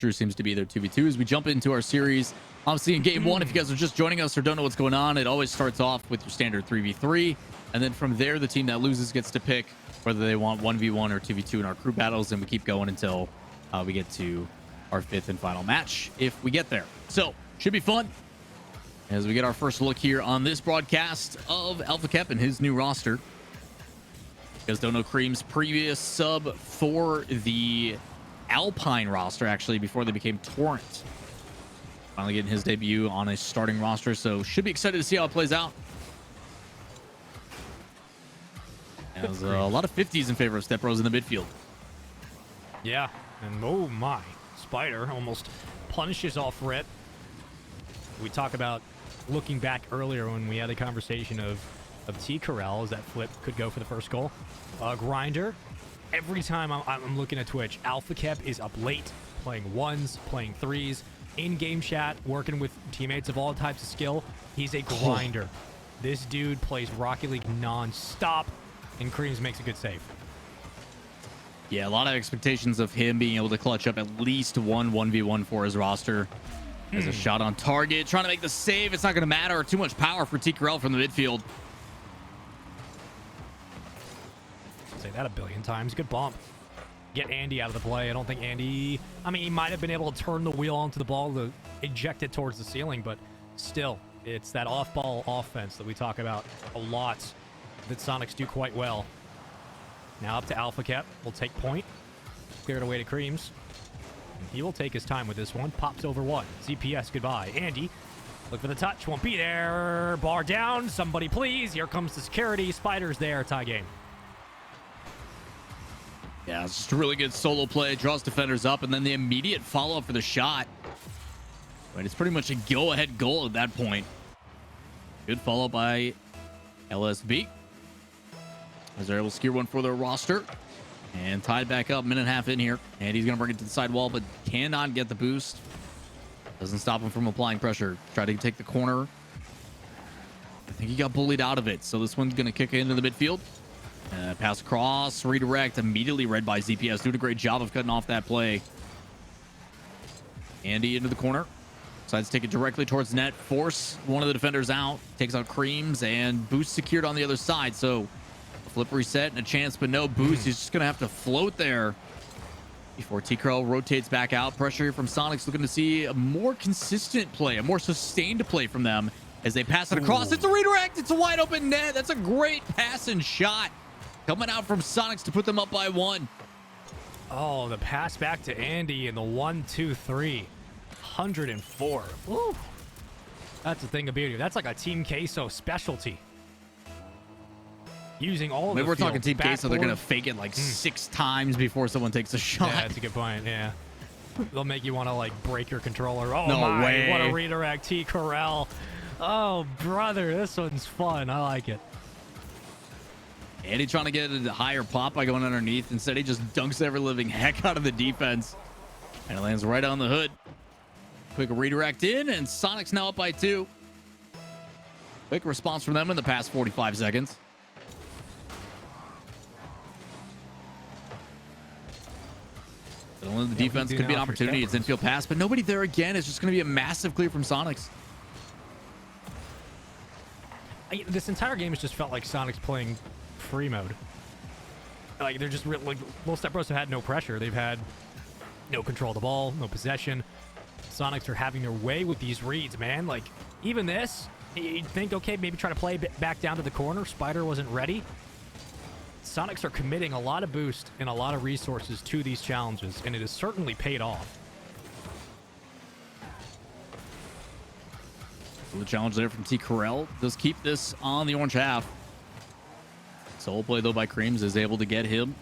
Drew seems to be their 2v2 as we jump into our series. Obviously, in game one, if you guys are just joining us or don't know what's going on, it always starts off with your standard 3v3. And then from there, the team that loses gets to pick whether they want 1v1 or 2v2 in our crew battles. And we keep going until we get to our 5th and final match, if we get there. So, should be fun as we get our first look here on this broadcast of Alpha Kep and his new roster. You guys don't know Cream's previous sub for the Alpine roster, actually, before they became Torrent. Finally getting his debut on a starting roster, so should be excited to see how it plays out. There's a lot of 50s in favor of Step Bros in the midfield. Yeah, and oh my, Spider almost punishes off Rit. We talk about looking back earlier when we had a conversation of T. Corral as that flip could go for the first goal. Grinder, every time I'm looking at Twitch, Alpha Kep is up late, playing ones, playing threes, in-game chat, working with teammates of all types of skill. He's a grinder. This dude plays Rocket League non-stop, and Creams makes a good save. Yeah, a lot of expectations of him being able to clutch up at least one 1v1 for his roster. There's a shot on target, trying to make the save. It's not going to matter. Too much power for T. Corral from the midfield. Say that a billion times. Good bump. Get Andy out of the play. I don't think Andy... I mean, he might have been able to turn the wheel onto the ball to eject it towards the ceiling, but still, it's that off-ball offense that we talk about a lot that Soniqs do quite well. Now up to Alpha Kep. Will take point. Clear it away to Creams. And he will take his time with this one. Pops over one. CPS, goodbye. Andy, look for the touch. Won't be there. Bar down. Somebody please. Here comes the security. Spider's there. Tie game. Yeah, it's just a really good solo play. Draws defenders up, and then the immediate follow-up for the shot. But it's pretty much a go-ahead goal at that point. Good follow-up by LSB. As they're able to secure one for their roster. And tied back up, minute and a half in here. And he's going to bring it to the sidewall, but cannot get the boost. Doesn't stop him from applying pressure. Try to take the corner. I think he got bullied out of it. So this one's going to kick into the midfield. Pass across, redirect, immediately read by ZPS. Doing a great job of cutting off that play. Andy into the corner. Decides to take it directly towards net. Force one of the defenders out. Takes out Creams, and boost secured on the other side. So a flip reset and a chance, but no boost. He's just going to have to float there before T-Curl rotates back out. Pressure here from Soniqs, looking to see a more consistent play, a more sustained play from them as they pass it across. It's a redirect. It's a wide open net. That's a great pass and shot coming out from Soniqs to put them up by one. Oh, the pass back to Andy and the 1-2-3. 104. Woo. That's a thing of beauty. That's like a Team Queso specialty. Using all of the Maybe we're field. talking Team Queso, they're going to fake it like 6 times before someone takes a shot. Yeah, that's a good point. Yeah. They'll make you want to like break your controller. Oh, no my. way. What a redirect. T. Corral. Oh, brother. This one's fun. I like it. Andy trying to get a higher pop by going underneath. Instead, he just dunks every living heck out of the defense. And it lands right on the hood. Quick redirect in, and Soniqs now up by 2. Quick response from them in the past 45 seconds. The defense could be an opportunity. It's infield pass, but nobody there again. It's just going to be a massive clear from Soniqs. This entire game has just felt like Soniqs playing free mode. Like they're just like Little Step Bros have had no pressure. They've had no control of the ball, no possession. Soniqs are having their way with these reads, man. Like even this, you'd think, okay, maybe try to play back down to the corner. Spider wasn't ready. Soniqs are committing a lot of boost and a lot of resources to these challenges, and it has certainly paid off. So the challenge there from T. Corral does keep this on the orange half. Solo play, though, by Creams is able to get him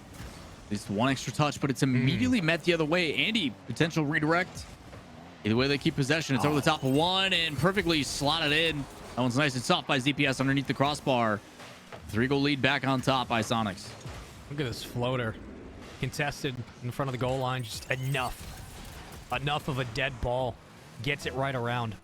at least one extra touch, but it's immediately met the other way. Andy, potential redirect. Either way, they keep possession. It's over the top of one and perfectly slotted in. That one's nice and soft by ZPS underneath the crossbar. 3-goal lead back on top by Soniqs. Look at this floater. Contested in front of the goal line. Just enough. Enough of a dead ball. Gets it right around.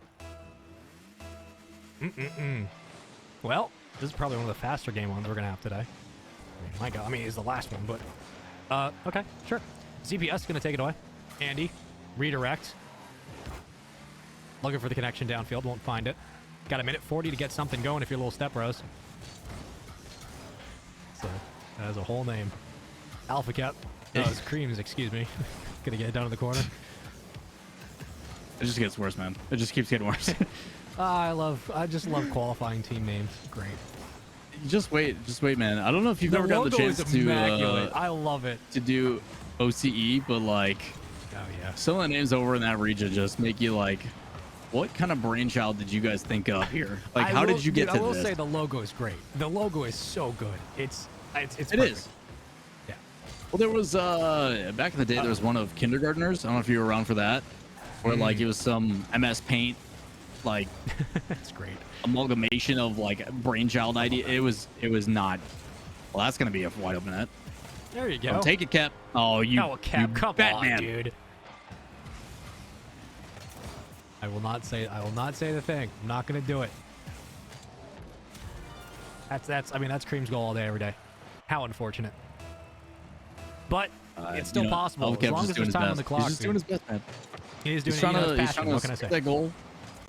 Well, this is probably one of the faster game ones we're going to have today. I mean, my God. I mean, it's the last one, but... okay, sure. ZPS is going to take it away. Andy Redirect. Looking for the connection downfield. Won't find it. Got a minute 40 to get something going if you're little step bros. So that is a whole name. Alpha Cap. Oh, it's Creams, excuse me. Gonna get it down in the corner. It just gets worse, man. It just keeps getting worse. I just love qualifying team names. Great. Just wait, man. I don't know if you've ever gotten the chance to I love it. to do OCE, but like, oh yeah, some of the names over in that region just make you like, what kind of brainchild did you guys think of here? Like, how did you get to this? I will say the logo is great. The logo is so good. It's It perfect. is. Yeah. Well, there was back in the day, there was one of kindergartners. I don't know if you were around for that, where like it was some MS Paint, like that's great amalgamation of like brainchild idea. It was not. Well, that's gonna be a wide open net. There you go. Don't take it, Cap. Oh, Cap, you come Batman. on, dude. I will not say the thing. I'm not gonna do it. I mean, that's Cream's goal all day, every day. How unfortunate. But it's still possible as long as there's time on the clock. He's just doing his best, man. He is doing He's trying his to passion. What can I say? secure that goal.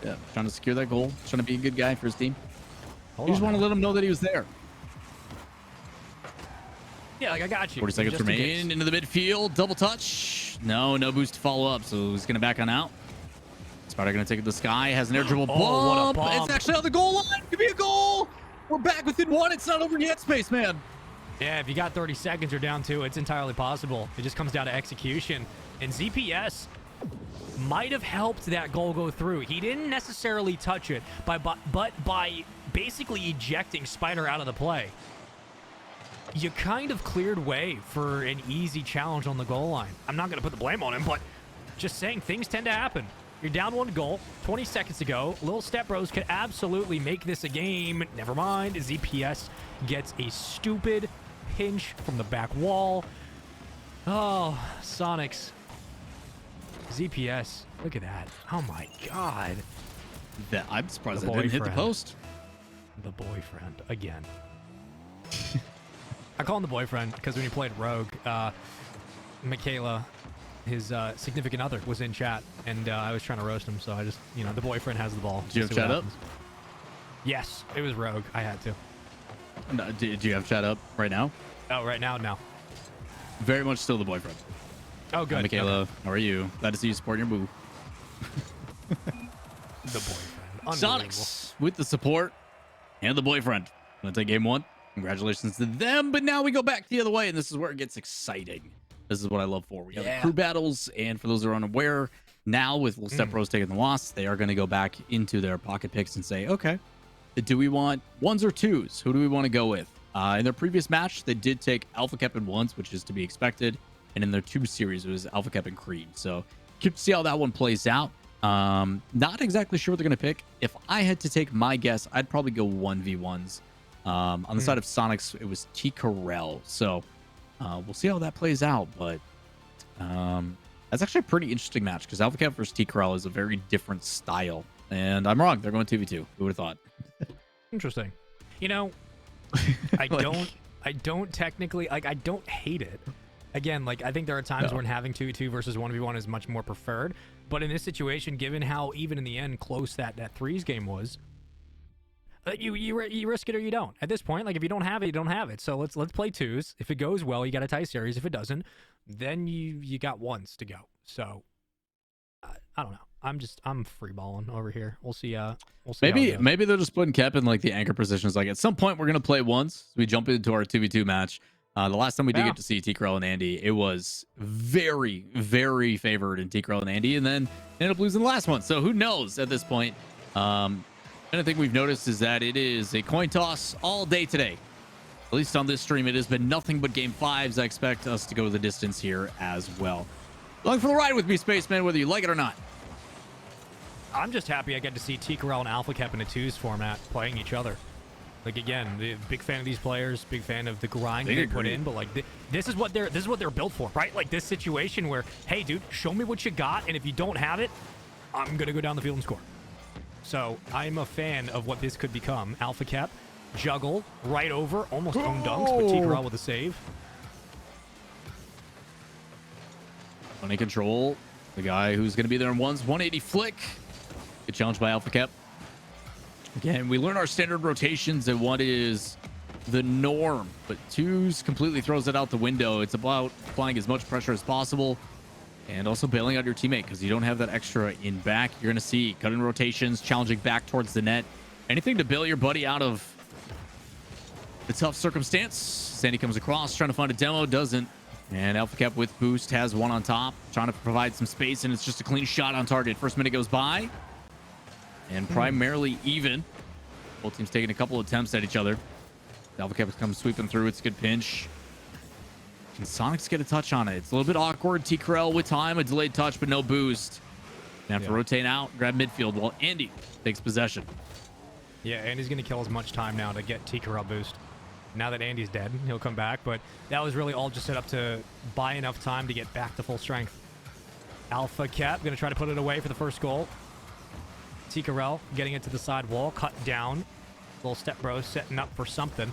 Yeah, trying to secure that goal. Trying to be a good guy for his team. Hold You just on want to now. let him know that he was there. Yeah, like I got you. 40 seconds Just in remain case. into the midfield. Double touch. No boost to follow up. So he's going to back on out. Spider going to take it to the sky. Has an air dribble bump. Oh, what a bump. It's actually on the goal line. Could be a goal. We're back within one. It's not over yet, Spaceman. Yeah, if you got 30 seconds or down two, it's entirely possible. It just comes down to execution. And ZPS might have helped that goal go through. He didn't necessarily touch it, but by basically ejecting Spider out of the play, you kind of cleared way for an easy challenge on the goal line. I'm not going to put the blame on him, but just saying things tend to happen. You're down one goal, 20 seconds to go. Little Step Bros could absolutely make this a game. Never mind. ZPS gets a stupid pinch from the back wall. Oh, Soniqs. ZPS. Look at that. Oh my god. I'm surprised The that didn't hit the boyfriend. post. The boyfriend again. I call him the boyfriend because when he played Rogue, Michaela, his significant other, was in chat, and I was trying to roast him, so I just, the boyfriend has the ball. Do you have See what chat up? happens. Yes, it was Rogue. I had to. No, do you have chat up right now? Oh, right now, no. Very much still the boyfriend. Oh, good. Hi, Michaela, Okay. how are you? Glad to see you supporting your boo. The boyfriend. Unbelievable. Soniqs with the support and the boyfriend. Gonna take game one. Congratulations to them. But now we go back the other way, and this is where it gets exciting. This is what I love for. We have the crew battles, and for those who are unaware, now with Little Step Bros taking the loss, they are going to go back into their pocket picks and say, okay, do we want ones or twos? Who do we want to go with? In their previous match, they did take Alpha Cap in ones, which is to be expected. And in their 2 series, it was Alpha Cap and Creed. So keep to see how that one plays out. Not exactly sure what they're going to pick. If I had to take my guess, I'd probably go 1v1s. On the side of Soniqs, it was T. Carell. So we'll see how that plays out. But that's actually a pretty interesting match because Alpha Cap versus T. Carell is a very different style. And I'm wrong. They're going 2v2. Who would have thought? Interesting. I don't technically, I don't hate it. Again, I think there are times when having 2v2 versus 1v1 is much more preferred. But in this situation, given how even in the end close that threes game was, you risk it or you don't. At this point, if you don't have it, you don't have it. So let's play twos. If it goes well, you got a tie series. If it doesn't, then you got ones to go. So I don't know. I'm free balling over here. We'll see. We'll see. Maybe they're just putting Cap in the anchor positions. At some point, we're gonna play once. We jump into our 2v2 match. The last time we did get to see T. Carell and Andy, it was very, very favored in T. Carell and Andy, and then ended up losing the last one. So who knows at this point? Anything we've noticed is that it is a coin toss all day today. At least on this stream, it has been nothing but game 5s. I expect us to go the distance here as well. Along for the ride with me, Spaceman, whether you like it or not. I'm just happy I get to see T. Carell and Alpha Cap in a twos format playing each other. Again, big fan of these players, big fan of the grind they put in, but this is what they're built for, right? This situation where, hey, dude, show me what you got, and if you don't have it, I'm gonna go down the field and score. So I'm a fan of what this could become. Alpha Cap, juggle, right over, almost own dunks, but T. Carell with a save. Funny control. The guy who's going to be there in ones, 180 flick. Good challenge by Alpha Cap. Again, we learn our standard rotations and what is the norm, but twos completely throws it out the window. It's about applying as much pressure as possible and also bailing out your teammate because you don't have that extra in back. You're going to see cutting rotations, challenging back towards the net. Anything to bail your buddy out of the tough circumstance. Sandy comes across, trying to find a demo, doesn't. And Alpha Cap with boost has one on top, trying to provide some space, and it's just a clean shot on target. First minute goes by, and primarily even. Both teams taking a couple attempts at each other. Alpha Cap comes sweeping through. It's a good pinch. Can Soniqs get a touch on it? It's a little bit awkward. T-Corel with time, a delayed touch, but no boost. Now have to rotate out, grab midfield while Andy takes possession. Yeah, Andy's going to kill as much time now to get T-Corel boost. Now that Andy's dead, he'll come back, but that was really all just set up to buy enough time to get back to full strength. Alpha Cap going to try to put it away for the first goal. T-Corel getting it to the side wall, cut down. Little step bro setting up for something.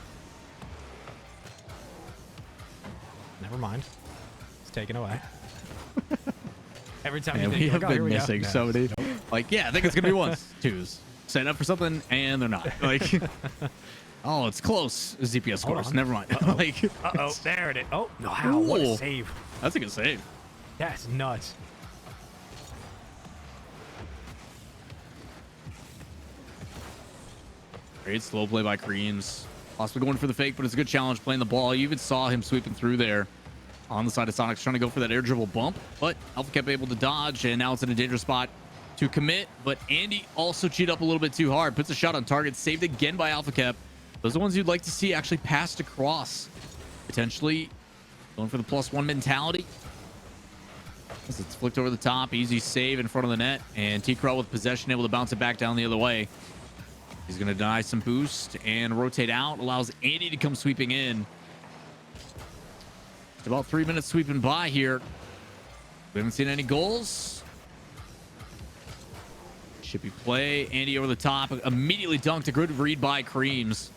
Never mind. It's taken away. Every time you think, we have like, been missing so many. Like, yeah, I think it's going to be ones, twos. Setting up for something, and they're not. Like, oh, it's close. ZPS scores. Never mind. Like, there it is. Oh, no, how? What a save. That's a good save. That's nuts. Great slow play by Creams. Possibly going for the fake, but it's a good challenge playing the ball. You even saw him sweeping through there on the side of Soniqs, trying to go for that air dribble bump, but Alpha kept able to dodge, and now it's in a dangerous spot to commit. But Andy also cheated up a little bit too hard. Puts a shot on target, saved again by Alpha Cap. Those are the ones you'd like to see actually passed across. Potentially going for the +1 mentality. As it's flicked over the top, easy save in front of the net, and T-Corel with possession, able to bounce it back down the other way. He's going to deny some boost and rotate out. Allows Andy to come sweeping in. It's about 3 minutes sweeping by here. We haven't seen any goals. Chippy play. Andy over the top. Immediately dunked. A good read by Creams.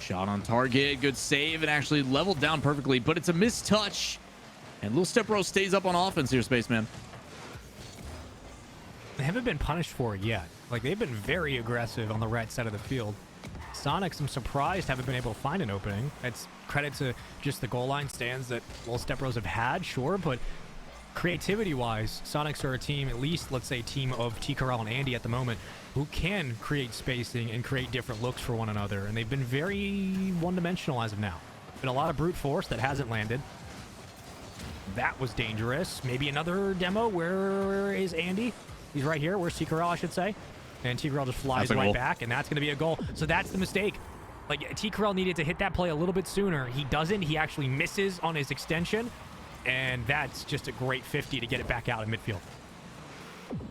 Shot on target. Good save. And actually leveled down perfectly. But it's a missed touch. And Little Step Bro stays up on offense here, Spaceman. They haven't been punished for it yet. Like, they've been very aggressive on the right side of the field. Soniqs, I'm surprised, haven't been able to find an opening. It's credit to just the goal line stands that Little Step Bros have had, sure, but creativity-wise, Soniqs are a team, at least, let's say, team of T-Corel and Andy at the moment, who can create spacing and create different looks for one another, and they've been very one-dimensional as of now. Been a lot of brute force that hasn't landed. That was dangerous. Maybe another demo. Where is Andy? He's right here. Where's T-Corel, I should say. And T-Corel just flies right back, and that's going to be a goal. So that's the mistake. Like, T-Corel needed to hit that play a little bit sooner. He doesn't. He actually misses on his extension, and that's just a great 50 to get it back out in midfield.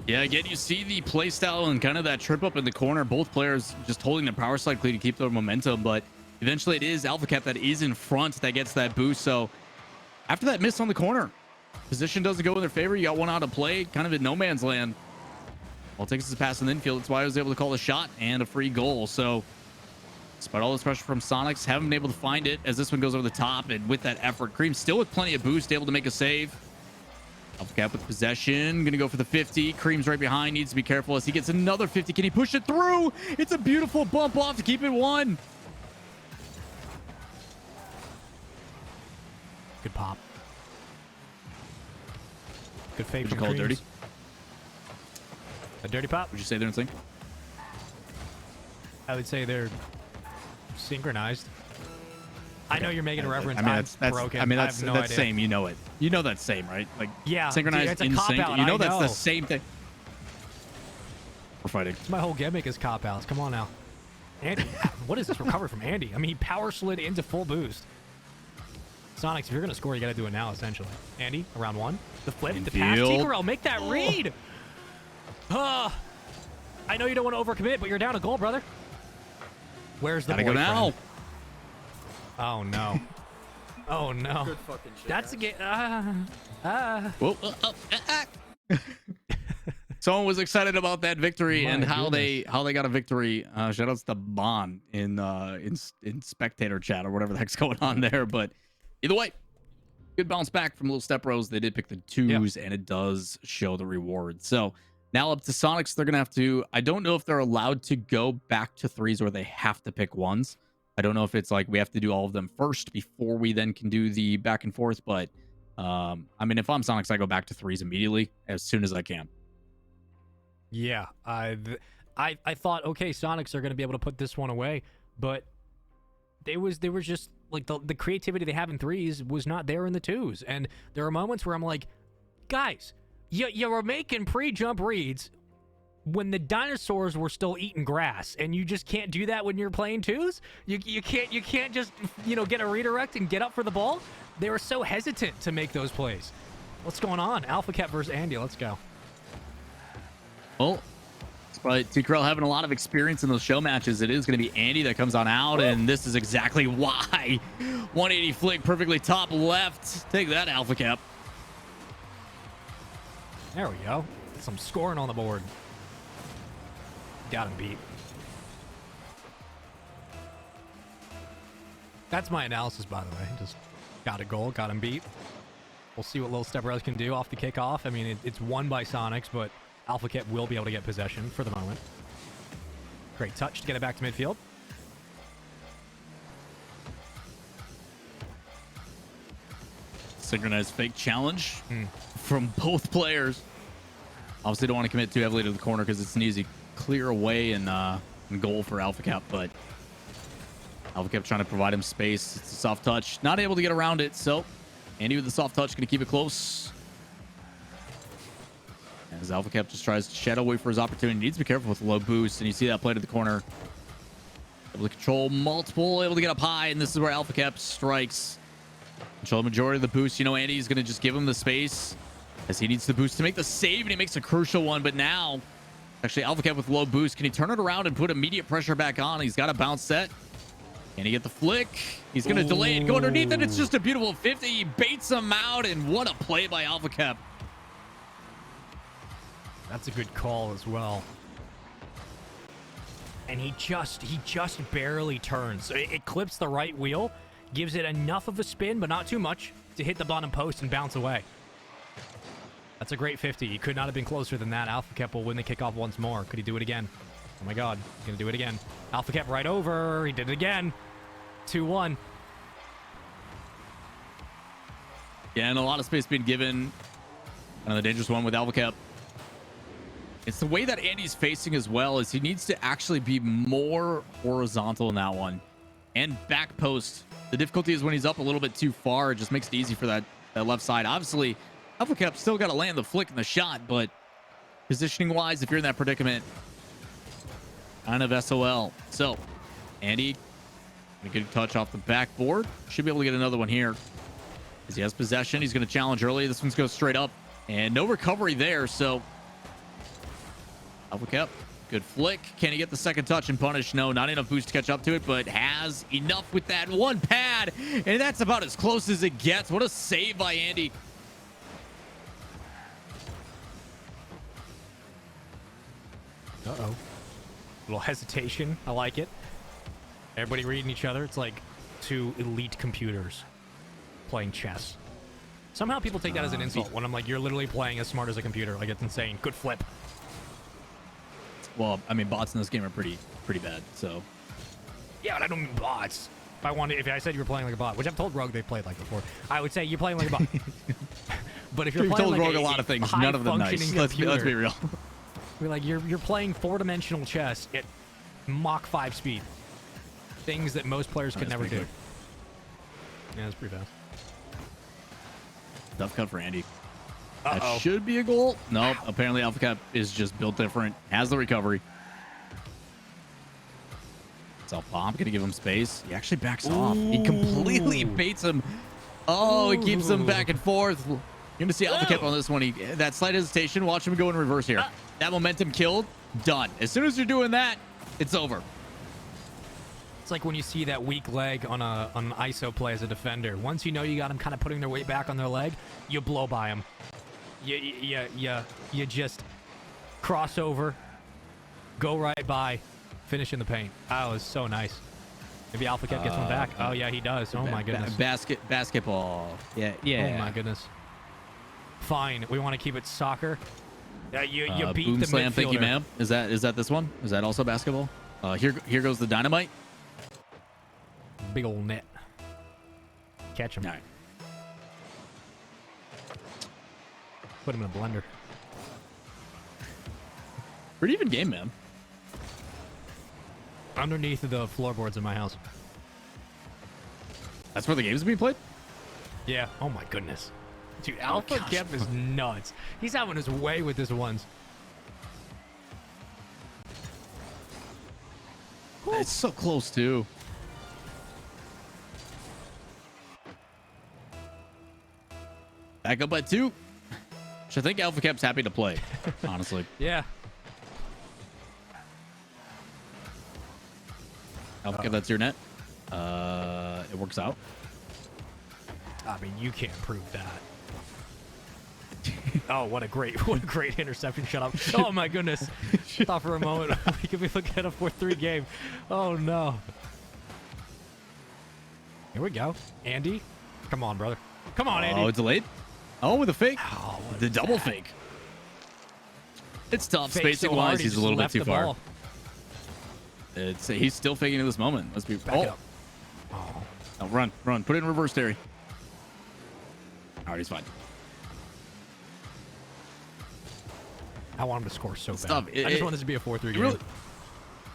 Yeah, again, you see the play style and kind of that trip up in the corner. Both players just holding the power slide clean to keep their momentum, but eventually it is Alpha Cap that is in front that gets that boost. So after that miss on the corner, position doesn't go in their favor. You got one out of play, kind of in no man's land. All it takes is a pass in the infield. That's why I was able to call a shot and a free goal. So despite all this pressure from Soniqs, haven't been able to find it as this one goes over the top. And with that effort, Cream still with plenty of boost, able to make a save. Alpha Cap with possession, going to go for the 50. Cream's right behind, needs to be careful as he gets another 50. Can he push it through? It's a beautiful bump off to keep it 1. Good pop. Good fake. Would you call it dirty? A dirty pop? Would you say they're in sync? I would say they're synchronized. I know you're making a reference. I mean, that's broken. I mean, that's no that's idea. same. You know it. You know that's same, right? Like, yeah, synchronized dude, in sync. Out. You know I that's the same thing. We're fighting. It's my whole gimmick is cop outs. Come on now. Andy, what is this recover from Andy? I mean, he power slid into full boost. Soniqs, if you're going to score, you got to do it now, essentially. Andy, around 1. The flip, the pass. T-Corel, make that read. I know you don't want to overcommit, but you're down a goal, brother. Where's the boyfriend? Gotta go now. Oh, no. Oh, no. Good fucking shit. That's a game. Someone was excited about that victory and how they got a victory. Shout outs to Bond in spectator chat or whatever the heck's going on there. But either way, good bounce back from Little Step Bros. They did pick the twos, and it does show the reward. So now up to Soniqs. They're going to have to, I don't know if they're allowed to go back to threes or they have to pick ones. I don't know if it's like we have to do all of them first before we then can do the back and forth. But I mean, if I'm Soniqs, I go back to threes immediately as soon as I can. Yeah, I thought, okay, Soniqs are going to be able to put this one away, but they were just like the creativity they have in threes was not there in the twos. And there are moments where I'm like, guys, you were making pre-jump reads when the dinosaurs were still eating grass, and you just can't do that when you're playing twos. You can't just get a redirect and get up for the ball. They were so hesitant to make those plays. What's going on? Alpha Cat versus Andy. Let's go. Well, but T-Krell having a lot of experience in those show matches. It is going to be Andy that comes on out, and this is exactly why. 180 flick, perfectly top left. Take that, Alpha Cap. There we go. Some scoring on the board. Got him beat. That's my analysis, by the way. Just got a goal, got him beat. We'll see what Little Step Bros can do off the kickoff. I mean, it's won by Soniqs, but Alpha Cat will be able to get possession for the moment. Great touch to get it back to midfield. Synchronized fake challenge from both players. Obviously, don't want to commit too heavily to the corner because it's an easy clear away and goal for Alpha Cap, but Alpha Cap trying to provide him space. It's a soft touch. Not able to get around it, so Andy with the soft touch going to keep it close. As Alpha Cap just tries to shadow away for his opportunity. Needs to be careful with the low boost, and you see that play to the corner. Able to control multiple, able to get up high, and this is where Alpha Cap strikes. Control the majority of the boost. You know, Andy's going to just give him the space as he needs the boost to make the save, and he makes a crucial one. But now, actually, Alpha Cap with low boost. Can he turn it around and put immediate pressure back on? He's got a bounce set. Can he get the flick? He's going to delay it, go underneath it. It's just a beautiful 50. He baits him out, and what a play by Alpha Cap. That's a good call as well. And he just barely turns. It clips the right wheel, gives it enough of a spin, but not too much, to hit the bottom post and bounce away. That's a great 50. He could not have been closer than that. Alpha Cap will win the kickoff once more. Could he do it again? Oh my god, he's gonna do it again. Alpha Cap right over. He did it again. 2-1. Yeah, and a lot of space being given. Another dangerous one with Alpha Cap. It's the way that Andy's facing as well, as he needs to actually be more horizontal in that one. And back post. The difficulty is when he's up a little bit too far, it just makes it easy for that left side. Obviously, Alpha Cap still got to land the flick and the shot, but positioning wise, if you're in that predicament, kind of SOL. So, Andy, a good touch off the backboard. Should be able to get another one here. As he has possession, he's going to challenge early. This one's goes straight up, and no recovery there. So, Alpha Cap, good flick. Can he get the second touch and punish? No, not enough boost to catch up to it, but has enough with that one pad, and that's about as close as it gets. What a save by Andy. Uh-oh. Little hesitation. I like it. Everybody reading each other. It's like two elite computers playing chess. Somehow people take that as an insult when I'm like, you're literally playing as smart as a computer. Like, it's insane. Good flip. Well, I mean, bots in this game are pretty bad, so. Yeah, but I don't mean bots. If I said you were playing like a bot, which I've told Rogue they've played like before, I would say you're playing like a bot. But if you're You've playing told like Rogue a lot of things, none of them nice. Let's be real. You're like you're playing four-dimensional chess at Mach 5 speed. Things that most players could never do. Quick. Yeah, that's pretty fast. Tough cut for Andy. That should be a goal. Nope. Apparently, Alpha Cap is just built different. Has the recovery. Self bomb. Gonna give him space. He actually backs off. He completely baits him. Oh, he keeps him back and forth. You're gonna see Alpha Cap on this one. That slight hesitation. Watch him go in reverse here. That momentum killed. Done. As soon as you're doing that, it's over. It's like when you see that weak leg on an ISO play as a defender. Once you know you got them kind of putting their weight back on their leg, you blow by them. You just cross over, go right by, finish in the paint. That was so nice. Maybe Alpha Cap gets one back. Oh, yeah, he does. Oh, my goodness. Basketball. Yeah. Oh, my goodness. Fine. We want to keep it soccer. You beat Boom the slam. midfielder. Thank you, ma'am. Is that this one? Is that also basketball? Here goes the dynamite. Big old net. Catch him. All right. Put him in a blender. Pretty even game, man. Underneath the floorboards in my house. That's where the game's being played? Yeah. Oh, my goodness. Dude, Alpha Cap is nuts. He's having his way with this ones. It's so close, too. Back up by 2. Which I think Alpha Cap's happy to play, honestly. Yeah. Alpha Cap, that's your net. It works out. I mean, you can't prove that. Oh, what a great interception. Shut up. Oh, my goodness. Thought for a moment we could be looking at a 4-3 game. Oh, no. Here we go. Andy, come on, brother. Come on, Andy. Oh, it's delayed? Oh, with a fake. Oh, the double fake. It's tough. Fake Spacing so wise, hard, he he's a just little bit left too the far. ball. He's still faking in this moment. Let's be. Back it up. Oh. Oh, run. Put it in reverse, Terry. All right, he's fine. I want him to score so bad. Tough. I just want this to be a 4-3 game. Really,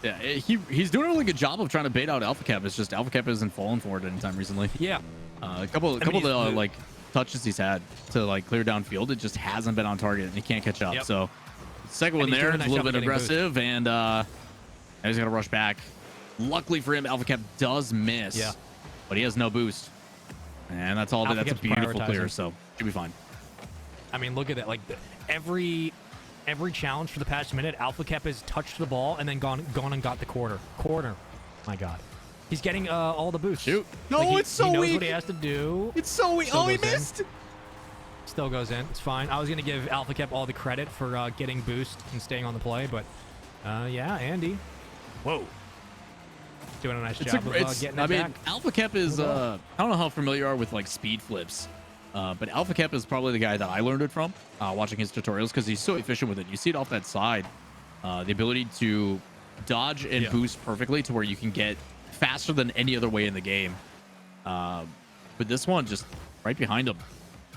yeah, he's doing a really good job of trying to bait out Alpha Cap. It's just Alpha Cap hasn't fallen for it anytime recently. Yeah. A couple of the like touches he's had to like clear downfield, it just hasn't been on target and he can't catch up. Yep. So second one there, it's a little bit aggressive, and he's gonna rush back. Luckily for him, Alpha Cap does miss. Yeah. But he has no boost, and that's all. Alpha That's a Cap's beautiful clear. prioritizing. So should be fine. I mean, look at that. Like every challenge for the past minute, Alpha Cap has touched the ball and then gone and got the corner. My God. He's getting all the boosts. Shoot. No, Like, it's so he knows weak. what he has to do. It's so weak. Still Oh, he goes in. missed. Still goes in. It's fine. I was going to give Alpha Cap all the credit for getting boost and staying on the play, but yeah, Andy. Whoa. Doing a nice job of getting it back. Alpha Cap is, I don't know how familiar you are with like speed flips, but Alpha Cap is probably the guy that I learned it from watching his tutorials because he's so efficient with it. You see it off that side, the ability to dodge and boost perfectly to where you can get faster than any other way in the game. But this one just right behind him.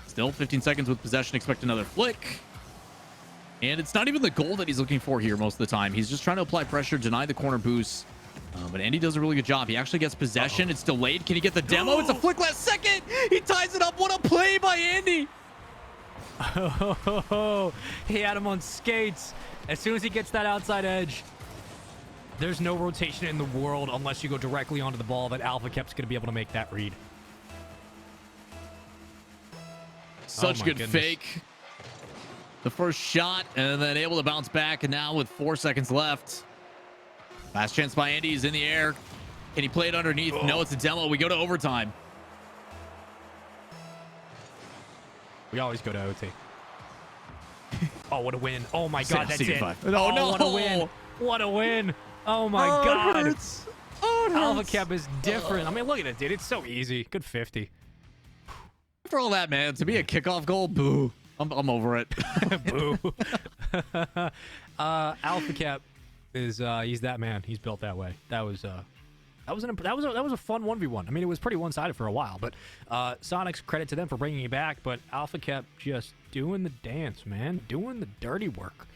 Still 15 seconds with possession. Expect another flick. And it's not even the goal that he's looking for here most of the time. He's just trying to apply pressure, deny the corner boost. But Andy does a really good job. He actually gets possession. It's delayed. Can he get the demo? It's a flick last second. He ties it up. What a play by Andy. Oh, he had him on skates. As soon as he gets that outside edge, there's no rotation in the world unless you go directly onto the ball that Alpha Cap's going to be able to make that read. Such good fake. The first shot and then able to bounce back. And now with 4 seconds left. Last chance by Andy. He's in the air. Can he play it underneath? Oh. No, it's a demo. We go to overtime. We always go to OT. Oh, what a win. Oh, my God. That's it. Oh, no. What a win. What a win. Oh, my God. It hurts. Oh, it hurts. Alpha Cap is different. I mean, look at it, dude. It's so easy. Good 50. For all that, man, to be a kickoff goal, boo. I'm over it. Boo. Alpha Cap is he's that man. He's built that way. That was a fun 1v1. I mean, it was pretty one-sided for a while, but Soniqs, credit to them for bringing it back. But Alpha Cap just doing the dance, man, doing the dirty work.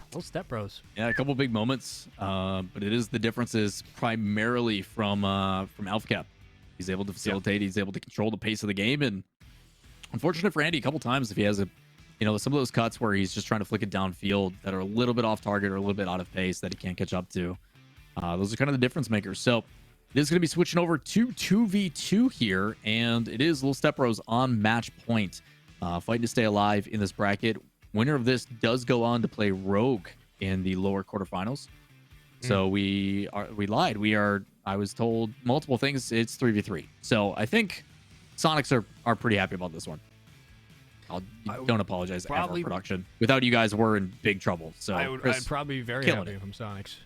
Little step bros. Yeah, a couple big moments, but it is the differences primarily from Alpha Cap. He's able to facilitate. He's able to control the pace of the game, and unfortunate for Andy a couple times if he has some of those cuts where he's just trying to flick it downfield that are a little bit off target or a little bit out of pace that he can't catch up to. Those are kind of the difference makers. So it is going to be switching over to 2v2 here, and it is Little Step Bros on match point, fighting to stay alive in this bracket. Winner of this does go on to play Rogue in the lower quarterfinals. So we lied. I was told multiple things. It's 3v3. So I think Soniqs are pretty happy about this one. Don't apologize ever, production. Without you guys, we're in big trouble. So I'd probably be very happy from Soniqs.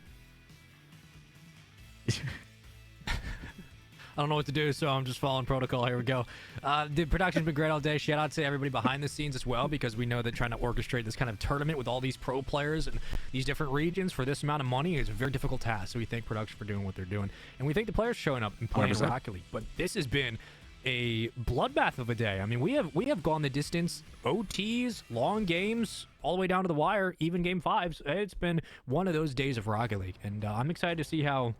I don't know what to do, so I'm just following protocol. Here we go. The production's been great all day. Shout out to everybody behind the scenes as well, because we know that trying to orchestrate this kind of tournament with all these pro players and these different regions for this amount of money is a very difficult task. So we thank production for doing what they're doing, and we thank the players showing up and playing 100%. Rocket League. But this has been a bloodbath of a day. I mean, we have gone the distance, OTs, long games, all the way down to the wire, even game 5s. It's been one of those days of Rocket League, and I'm excited to see how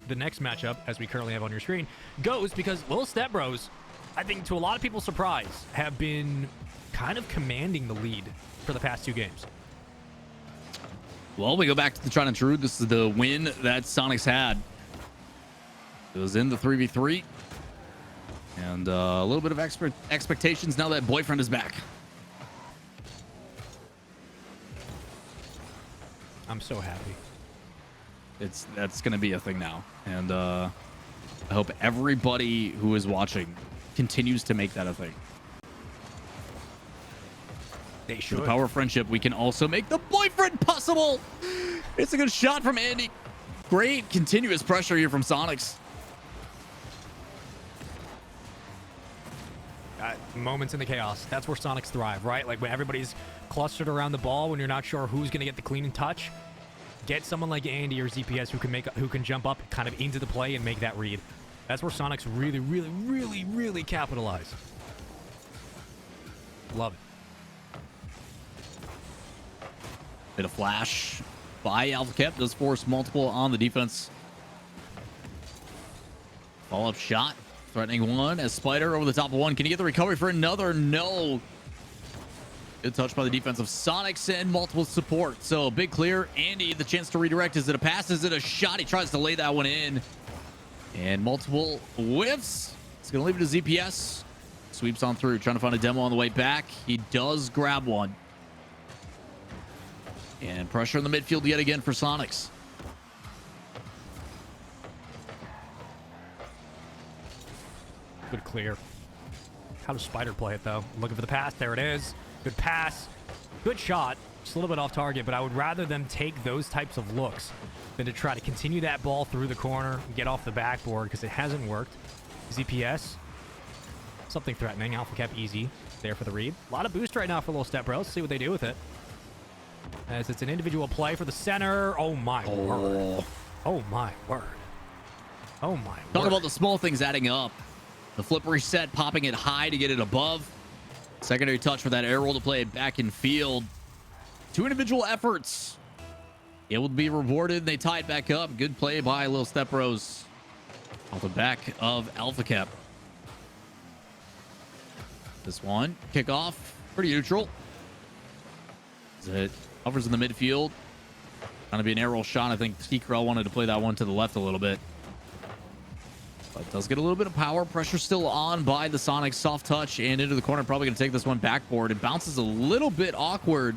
the next matchup, as we currently have on your screen, goes, because Little Step Bros, I think to a lot of people's surprise, have been kind of commanding the lead for the past 2 games. Well, we go back to the Tried and True. This is the win that Soniqs had. It was in the 3v3. And a little bit of expectations now that Boyfriend is back. I'm so happy. That's going to be a thing now. And I hope everybody who is watching continues to make that a thing. They With should. the power of friendship, we can also make the Boyfriend possible. It's a good shot from Andy. Great continuous pressure here from Soniqs. Moments in the chaos. That's where Soniqs thrive, right? Like when everybody's clustered around the ball, when you're not sure who's going to get the clean touch, get someone like Andy or ZPS who can jump up kind of into the play and make that read. That's where Soniqs really capitalize. Love it. Bit of flash by AlphaCap. Does force multiple on the defense. Follow-up shot. Threatening one as Spider over the top of one. Can he get the recovery for another? No. Good touch by the defense of Soniqs and multiple support. So big clear. Andy, the chance to redirect. Is it a pass? Is it a shot? He tries to lay that one in. And multiple whiffs. It's going to leave it to ZPS. Sweeps on through, trying to find a demo on the way back. He does grab one. And pressure in the midfield yet again for Soniqs. Good clear. How does Spider play it, though? Looking for the pass. There it is. Good pass. Good shot. Just a little bit off target, but I would rather them take those types of looks than to try to continue that ball through the corner and get off the backboard, because it hasn't worked. ZPS. Something threatening. AlphaCap easy there for the read. A lot of boost right now for Little Step Bros. Let's see what they do with it. As it's an individual play for the center. Oh, my word. Oh, my word. Oh, my word. Talk about the small things adding up. The flip reset, popping it high to get it above. Secondary touch for that air roll to play it back in field. 2 individual efforts. Able to be rewarded. They tie it back up. Good play by Little Step Bros. Off the back of AlphaCap. This one, kickoff, pretty neutral. It hovers in the midfield. Gonna be an air roll shot. I think T-Krell wanted to play that one to the left a little bit. But does get a little bit of power. Pressure still on by the Sonic. Soft touch and into the corner. Probably going to take this one backboard. It bounces a little bit awkward.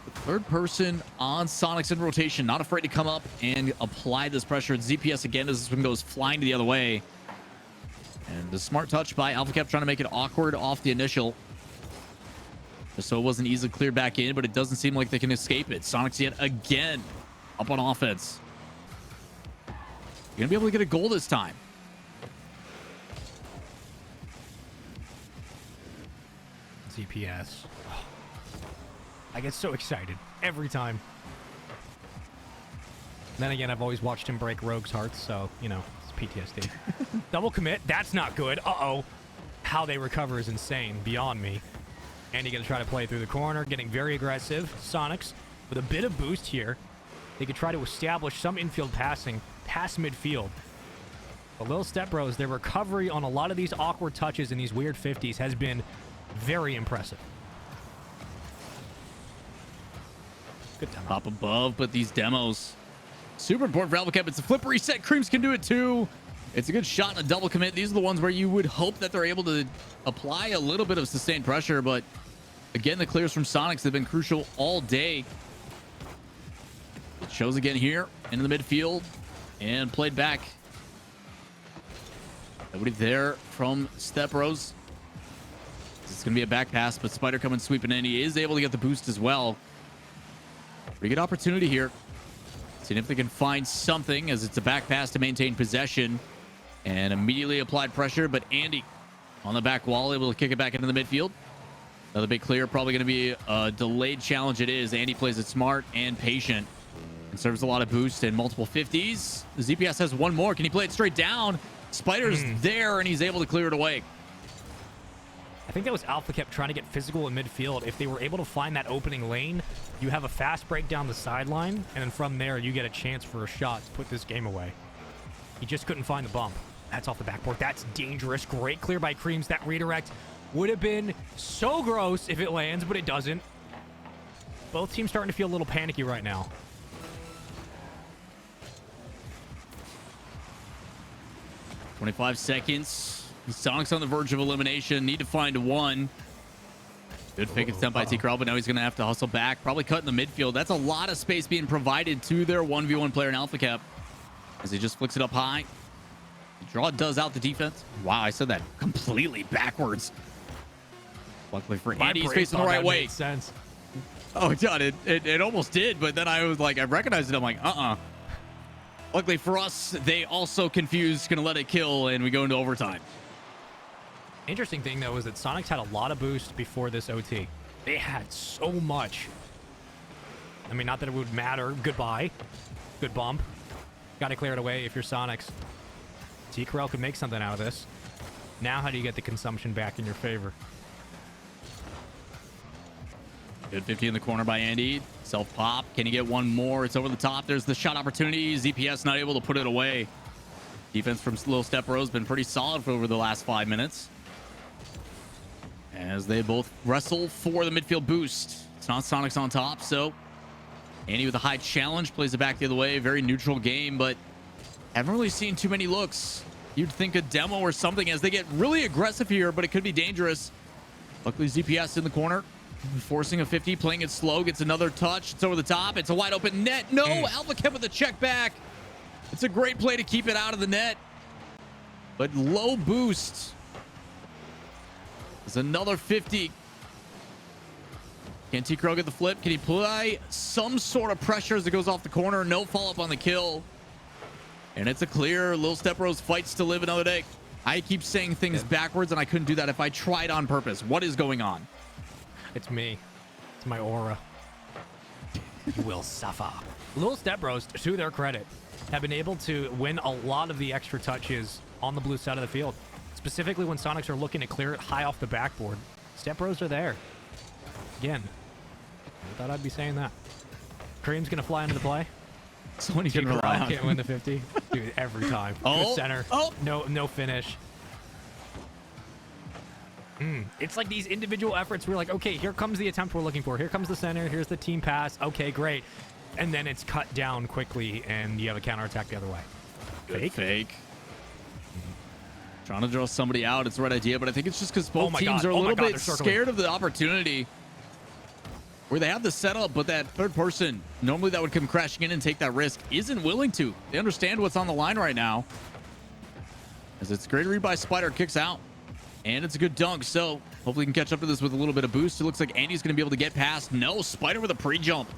The third person on Sonics in rotation. Not afraid to come up and apply this pressure. It's ZPS again as this one goes flying to the other way. And the smart touch by AlphaCap trying to make it awkward off the initial. Just so it wasn't easily cleared back in, but it doesn't seem like they can escape it. Sonics yet again up on offense. You're going to be able to get a goal this time. ZPS. Oh. I get so excited every time. Then again, I've always watched him break rogues' hearts, so, you know, it's PTSD. Double commit. That's not good. Uh-oh. How they recover is insane. Beyond me. Andy going to try to play through the corner. Getting very aggressive. Sonics with a bit of boost here. They could try to establish some infield passing past midfield. But Little Step Bros, their recovery on a lot of these awkward touches in these weird 50s has been very impressive. Good demo. Up above, but these demos super important for AlphaCap. It's a flip reset. Creams can do it too. It's a good shot and a double commit. These are the ones where you would hope that they're able to apply a little bit of sustained pressure, but again, the clears from Sonics have been crucial all day. It shows again here into the midfield and played back. Nobody there from Step Bros. It's going to be a back pass, but Spider coming sweeping in. He is able to get the boost as well. Pretty good opportunity here. Seeing if they can find something, as it's a back pass to maintain possession. and immediately applied pressure, but Andy on the back wall able to kick it back into the midfield. Another big clear, probably going to be a delayed challenge. It is. Andy plays it smart and patient and serves a lot of boost and multiple 50s. The ZPS has one more. Can he play it straight down? Spider's there, and he's able to clear it away. I think that was Alpha kept trying to get physical in midfield. If they were able to find that opening lane, you have a fast break down the sideline, and then from there, you get a chance for a shot to put this game away. He just couldn't find the bump. That's off the backboard. That's dangerous. Great clear by Creams. That redirect would have been so gross if it lands, but it doesn't. Both teams starting to feel a little panicky right now. "25 seconds. Soniqs on the verge of elimination. Need to find one. Good fake attempt by T-Crow, but now he's going to have to hustle back. Probably cut in the midfield. That's a lot of space being provided to their 1v1 player in Alpha Cap as he just flicks it up high. The draw does out the defense. Wow, I said that completely backwards. Luckily for Andy, he's facing the right way. Makes sense. Oh, God, it almost did, but then I was like, I recognized it. I'm like, Luckily for us, they also confused, gonna let it kill, and we go into overtime. Interesting thing, though, is that Soniqs had a lot of boost before this OT. They had so much. I mean, not that it would matter. Goodbye. Good bump. Got to clear it away if you're Soniqs. T-Corral could make something out of this. Now, how do you get the consumption back in your favor? Good 50 in the corner by Andy. Self-pop. Can he get one more? It's over the top. There's the shot opportunity. ZPS not able to put it away. Defense from Little Step Bro has been pretty solid for over the last 5 minutes, as they both wrestle for the midfield boost. It's not Soniqs on top, so Andy with a high challenge plays it back the other way. Very neutral game, but haven't really seen too many looks. You'd think a demo or something as they get really aggressive here, but it could be dangerous. Luckily, ZPS in the corner, forcing a 50, playing it slow, gets another touch. It's over the top. It's a wide open net. No, Alpha kept with the check back. It's a great play to keep it out of the net, but low boost. There's another 50. Can T-Crow get the flip? Can he apply some sort of pressure as it goes off the corner? No follow-up on the kill. And it's a clear. Little Step Rose fights to live another day. I keep saying things backwards, and I couldn't do that if I tried on purpose. What is going on? It's me. It's my aura. You will suffer. Little Step Bros, to their credit, have been able to win a lot of the extra touches on the blue side of the field. Specifically when Soniqs are looking to clear it high off the backboard. Step Bros are there. Again, I thought I'd be saying that. Kareem's going to fly into the play. Someone you can rely on. Can't win the 50. Dude, every time. Good center. No finish. It's like these individual efforts. We're like, okay, here comes the attempt we're looking for. Here comes the center. Here's the team pass. Okay, great. And then it's cut down quickly, and you have a counterattack the other way. Good fake. Trying to draw somebody out. It's the right idea, but I think it's just because both teams are a little bit scared of the opportunity where they have the setup, but that third person, normally that would come crashing in and take that risk, isn't willing to. They understand what's on the line right now. As it's great read by Spider, kicks out. And it's a good dunk, so hopefully we can catch up to this with a little bit of boost. It looks like Andy's going to be able to get past. No, Spider with a pre-jump.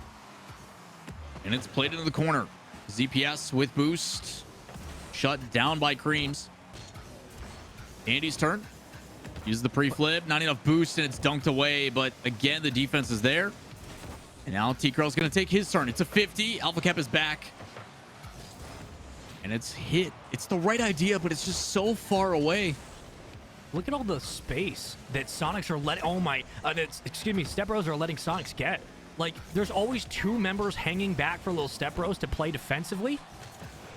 And it's played into the corner. ZPS with boost. Shut down by Creams. Andy's turn. Uses the pre-flip. Not enough boost, and it's dunked away. But again, the defense is there. And now T-Crow's going to take his turn. It's a 50. Alpha Cap is back. And it's hit. It's the right idea, but it's just so far away. Look at all the space that Soniqs are letting. Oh my, Step Bros are letting Soniqs get. Like, there's always two members hanging back for Little Step Bros to play defensively,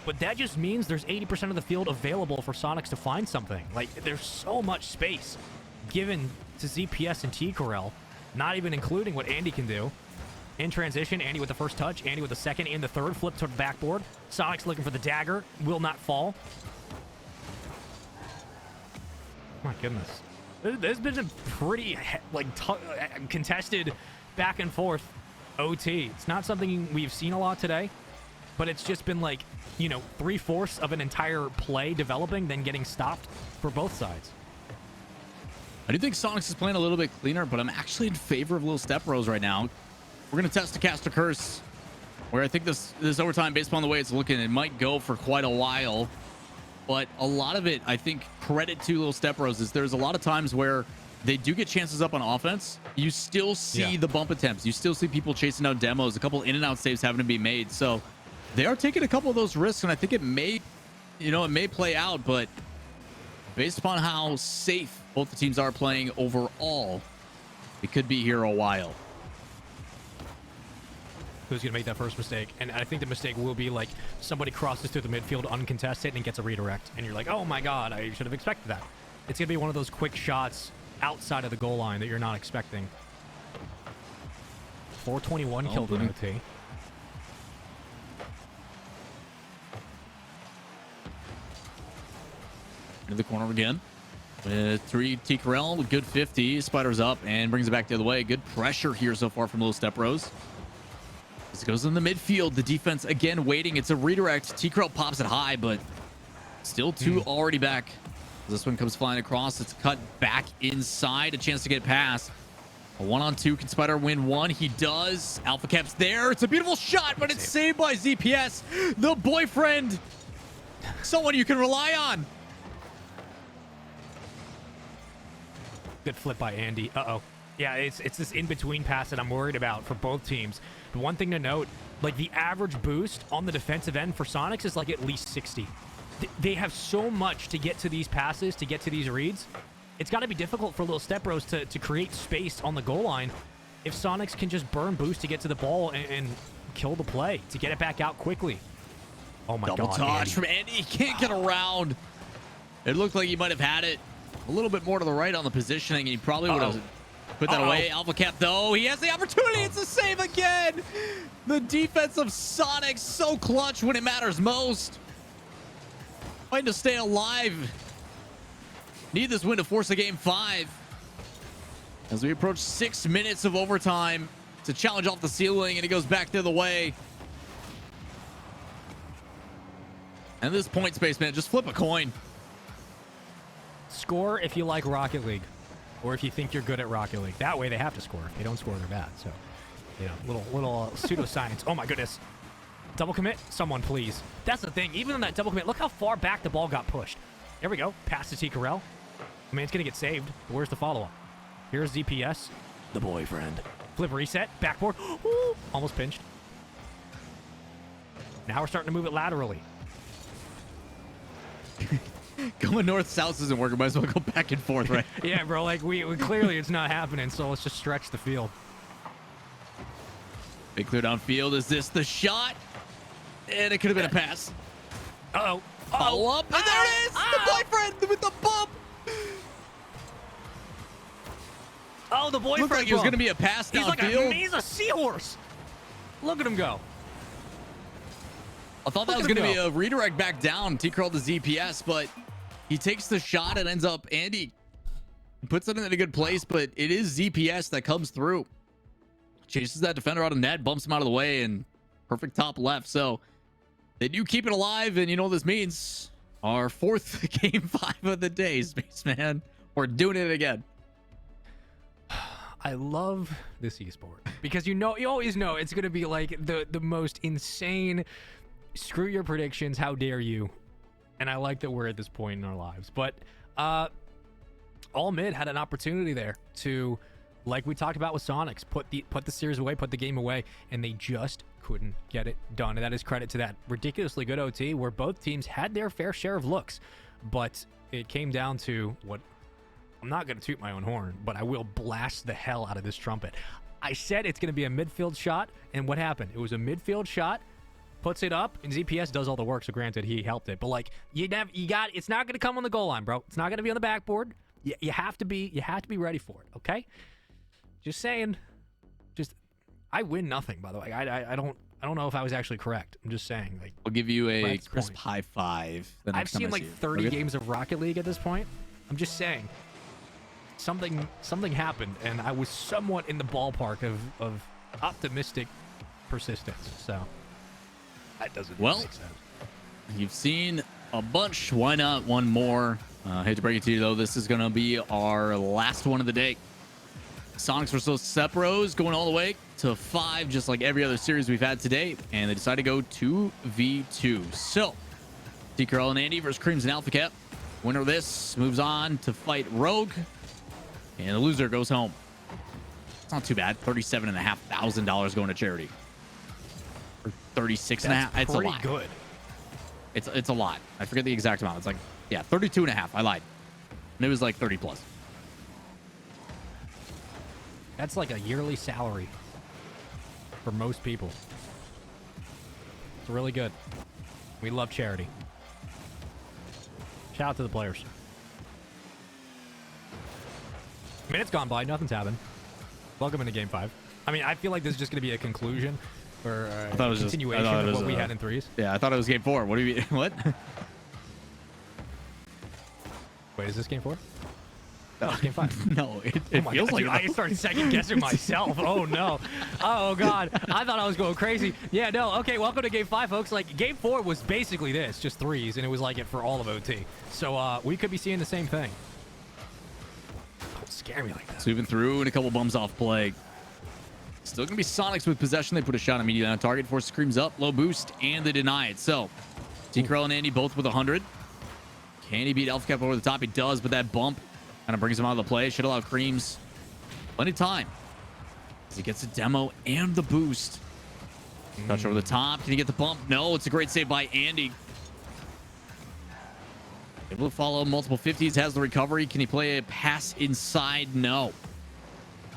but that just means there's 80% of the field available for Soniqs to find something. Like, there's so much space given to ZPS and T-Corral, not even including what Andy can do. In transition, Andy with the first touch, Andy with the second and the third, flip to the backboard. Soniqs looking for the dagger, will not fall. My goodness. This has been a pretty, contested back and forth OT. It's not something we've seen a lot today, but it's just been 3/4 of an entire play developing, then getting stopped for both sides. I do think Soniqs is playing a little bit cleaner, but I'm actually in favor of Little Step Bros right now. We're going to test a cast a curse, where I think this overtime, based upon the way it's looking, it might go for quite a while. But a lot of it, I think, credit to Little Step Bros is there's a lot of times where they do get chances up on offense. You still see the bump attempts. You still see people chasing down demos. A couple in and out saves having to be made. So they are taking a couple of those risks, and I think it may, it may play out. But based upon how safe both the teams are playing overall, it could be here a while. Who's going to make that first mistake? And I think the mistake will be like somebody crosses through the midfield uncontested and gets a redirect. And you're like, oh my God, I should have expected that. It's going to be one of those quick shots outside of the goal line that you're not expecting. 421 killed in OT. Into the corner again. With 3 T. Corral with good 50. Spiders up and brings it back the other way. Good pressure here so far from Little Step Bros. As it goes in the midfield, the defense again waiting. It's a redirect. T. Corral pops it high, but still 2 already back. This one comes flying across. It's cut back inside. A chance to get past. A 1-on-2. Can Spider win 1? He does. Alpha Cap's there. It's a beautiful shot, but it's saved by ZPS. The boyfriend. Someone you can rely on. Good flip by Andy. Uh-oh. Yeah, it's this in-between pass that I'm worried about for both teams. But one thing to note, like the average boost on the defensive end for Soniqs is like at least 60. They have so much to get to these passes, to get to these reads. It's got to be difficult for Little Step Bros to create space on the goal line if Soniqs can just burn boost to get to the ball and kill the play, to get it back out quickly. Oh my God, Double touch from Andy. He can't get around. It looked like he might have had it a little bit more to the right on the positioning, and he probably would have put that away. Alpha Cap, though, he has the opportunity. It's a save again. The defense of Soniqs so clutch when it matters most. Fighting to stay alive. Need this win to force a game 5. As we approach 6 minutes of overtime to challenge off the ceiling, and he goes back the other way. And this point space, man, just flip a coin. Score if you like Rocket League, or if you think you're good at Rocket League. That way they have to score. If they don't score, they're bad. So, little pseudoscience. Oh my goodness. Double commit? Someone, please. That's the thing. Even on that double commit, look how far back the ball got pushed. There we go. Pass to T. Corral. I mean, it's going to get saved. But where's the follow-up? Here's ZPS. The boyfriend. Flip reset. Backboard. Ooh, almost pinched. Now we're starting to move it laterally. Going north-south isn't working. Might as well go back and forth, right? Yeah, bro. Like, we clearly it's not happening, so let's just stretch the field. Big clear downfield. Is this the shot? And it could have been a pass. Uh-oh. Follow up. And there it is. The boyfriend with the bump. Oh, the boyfriend. Looked like it was going to be a pass downfield. He's a seahorse. Look at him go. I thought that was going to be a redirect back down. T-curl to ZPS, but he takes the shot and ends up Andy puts it in a good place, but it is ZPS that comes through. Chases that defender out of net, bumps him out of the way, and perfect top left. So they do keep it alive, and you know what this means? Our 4th game 5 of the day, Spaceman. We're doing it again. I love this esport because you always know it's going to be like the most insane, screw your predictions, how dare you. And I like that we're at this point in our lives. But All Mid had an opportunity there to, like we talked about with Soniqs, put the series away, put the game away, and they just couldn't get it done. And that is credit to that ridiculously good OT where both teams had their fair share of looks. But it came down to what, I'm not going to toot my own horn, but I will blast the hell out of this trumpet. I said it's going to be a midfield shot, and what happened? It was a midfield shot, puts it up, and ZPS does all the work, so granted, he helped it. But, like, it's not going to come on the goal line, bro. It's not going to be on the backboard. You have to be ready for it, okay? Just saying. I win nothing, by the way. I don't know if I was actually correct. I'm just saying. Like, I'll give you a crisp high 5. I've seen like 30 games of Rocket League at this point. I'm just saying. Something happened, and I was somewhat in the ballpark of optimistic persistence. So that doesn't make sense. You've seen a bunch. Why not one more? Hate to break it to you, though. This is going to be our last one of the day. Soniqs versus Sepros going all the way to 5, just like every other series we've had today, and they decided to go 2v2. So T-Curl and Andy versus Creams and Alpha Cat. Winner of this moves on to fight Rogue. And the loser goes home. It's not too bad. $37,500 going to charity. Or 36.5. It's a lot. Good. It's a lot. I forget the exact amount. It's like, yeah, 32.5. I lied. And it was like 30 plus. That's like a yearly salary for most people. It's really good. We love charity. Shout out to the players. Minutes gone by, nothing's happened. Welcome into Game 5. I mean, I feel like this is just going to be a conclusion or a continuation of what we had in threes. Yeah, I thought it was Game 4. What do you mean? What? Wait, is this Game 4? No, it's Game 5. No, it feels like dude, I started second guessing myself. Oh no. Oh god. I thought I was going crazy. Yeah, no. Okay, welcome to Game 5, folks. Like Game 4 was basically this, just threes, and it was like it for all of OT. So we could be seeing the same thing. Don't scare me like that. Sweeping through and a couple bums off play. Still gonna be Soniqs with possession. They put a shot immediately on target. Force screams up, low boost, and they deny it. So T-Curl and Andy both with 100. Can he beat Alpha Cap over the top? He does, but that bump kind of brings him out of the play. Should allow Creams plenty of time as he gets a demo and the boost. Touch over the top. Can he get the bump? No, it's a great save by Andy. Able to follow multiple 50s. Has the recovery. Can he play a pass inside? No.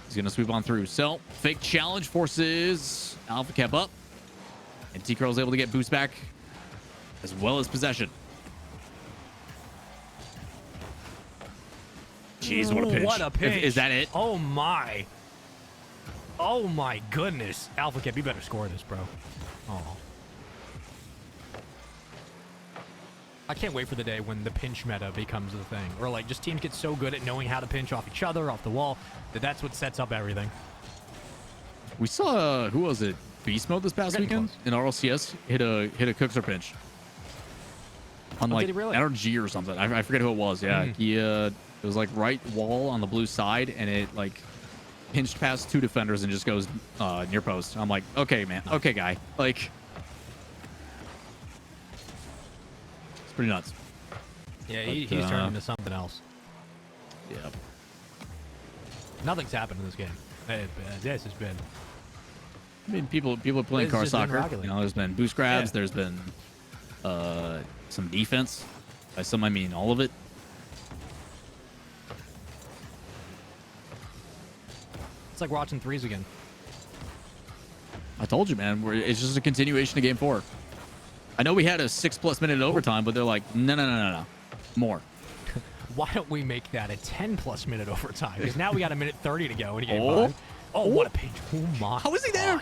He's going to sweep on through. So, fake challenge forces Alpha Cap up. And T-Curl is able to get boost back as well as possession. Jeez, what a pitch. What a pitch. Is that it? Oh, my. Oh, my goodness. Alpha Cap, you better score this, bro. Oh. I can't wait for the day when the pinch meta becomes the thing. Or, like, just teams get so good at knowing how to pinch off each other, off the wall, that's what sets up everything. We saw, who was it? Beast Mode this past weekend in RLCS hit a Cookser pinch. On, like, really? NRG or something. I forget who it was. Yeah. He, it was like right wall on the blue side, and it like pinched past two defenders and just goes near post. I'm like, okay, man. Okay, guy. Like, it's pretty nuts. Yeah, he's turned into something else. Yeah. Nothing's happened in this game. This has been. I mean, people are playing car soccer. You know, there's been boost grabs. Yeah. There's been some defense. By some, I mean all of it. It's like watching threes again. I told you, man. It's just a continuation of Game 4. I know we had a 6+ minute overtime, but they're like, no. More. Why don't we make that a 10+ minute overtime? Because now we got a minute 30 to go in Game 5. Oh, what a pinch. Oh, my. How is he there?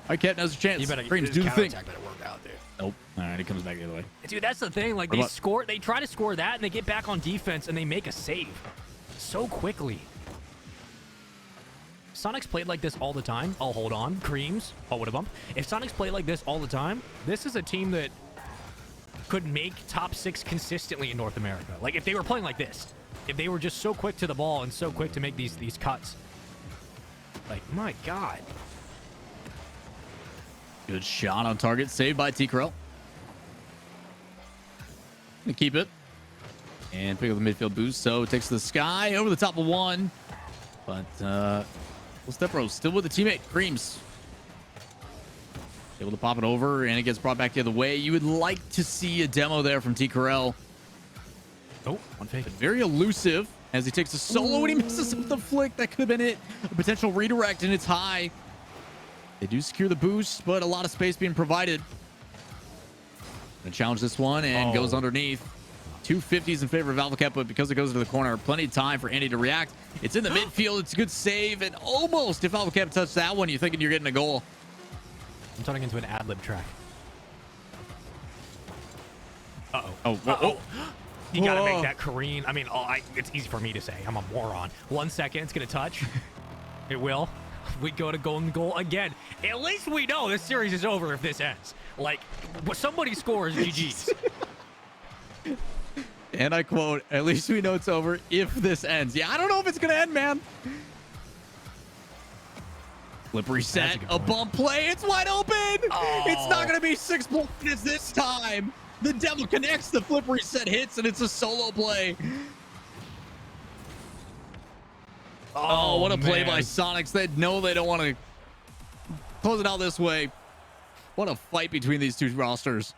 I can't. Now's a chance. You better Creams, do the thing. better work out, dude. Nope. All right, he comes back the other way. Dude, that's the thing. Like, they try to score that, and they get back on defense, and they make a save so quickly. Soniqs played like this all the time. Oh, hold on. Creams. Oh, what a bump. If Soniqs played like this all the time, this is a team that could make top 6 consistently in North America. Like, if they were playing like this. If they were just so quick to the ball and so quick to make these cuts. Like, my God. Good shot on target. Saved by T-Curl. Gonna keep it. And pick up the midfield boost. So it takes the sky over the top of one. But, Stepbro still with the teammate. Creams able to pop it over, and it gets brought back the other way. You would like to see a demo there from T-Curl. Oh, one fake. Very elusive as he takes a solo. Ooh. And he misses up the flick. That could have been it. A potential redirect, and it's high. They do secure the boost, but a lot of space being provided. Gonna challenge this one and goes underneath. 250s in favor of Alpha Cap, but because it goes to the corner, plenty of time for Andy to react. It's in the midfield. It's a good save, and almost, if Alpha Cap touched that one, you're thinking you're getting a goal. I'm turning into an ad-lib track. Oh. You gotta make that Kareem. I mean, it's easy for me to say. I'm a moron. 1 second, it's gonna touch. It will. We go to golden goal again. At least we know this series is over if this ends. Like, somebody scores, GG's. And I quote, at least we know it's over if this ends. Yeah, I don't know if it's going to end, man. Flip reset, a bump play. It's wide open. Oh. It's not going to be 6 minutes this time. The Devil connects, the flip reset hits, and it's a solo play. Oh, what a play by Soniqs. They know they don't want to close it out this way. What a fight between these two rosters.